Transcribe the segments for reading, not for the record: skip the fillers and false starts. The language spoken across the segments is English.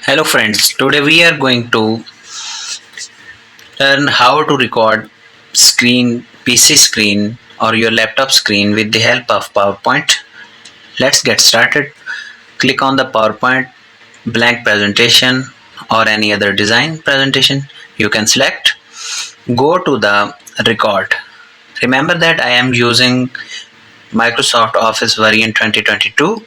Hello friends, today we are going to learn how to record PC screen or your laptop screen with the help of PowerPoint. Let's get started. Click on the PowerPoint blank presentation or any other design presentation you can select. Go to the record. Remember that I am using Microsoft Office variant 2022.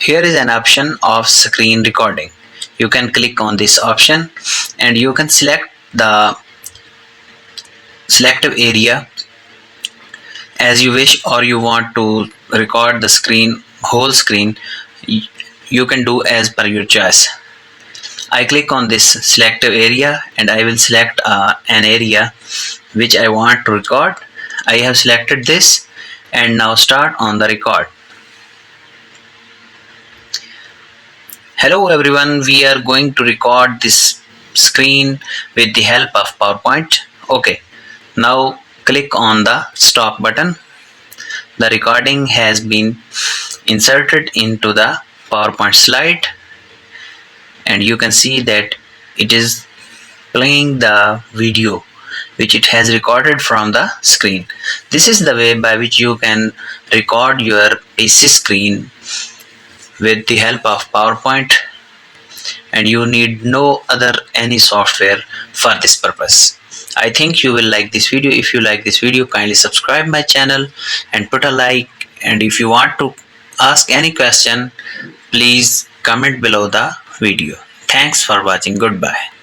Here is an option of screen recording. You can click on this option and you can select the selective area as you wish, or you want to record the whole screen. You can do as per your choice. I click on this selective area and I will select an area which I want to record. I have selected this and now start on the record. Hello everyone, we are going to record this screen with the help of PowerPoint. Okay, now click on the stop button. The recording has been inserted into the PowerPoint slide and you can see that it is playing the video which it has recorded from the screen. This is the way by which you can record your PC screen with the help of PowerPoint, and you need no other any software for this purpose. I think you will like this video. If you like this video, kindly subscribe my channel and put a like, and if you want to ask any question, please comment below the video. Thanks for watching. Goodbye.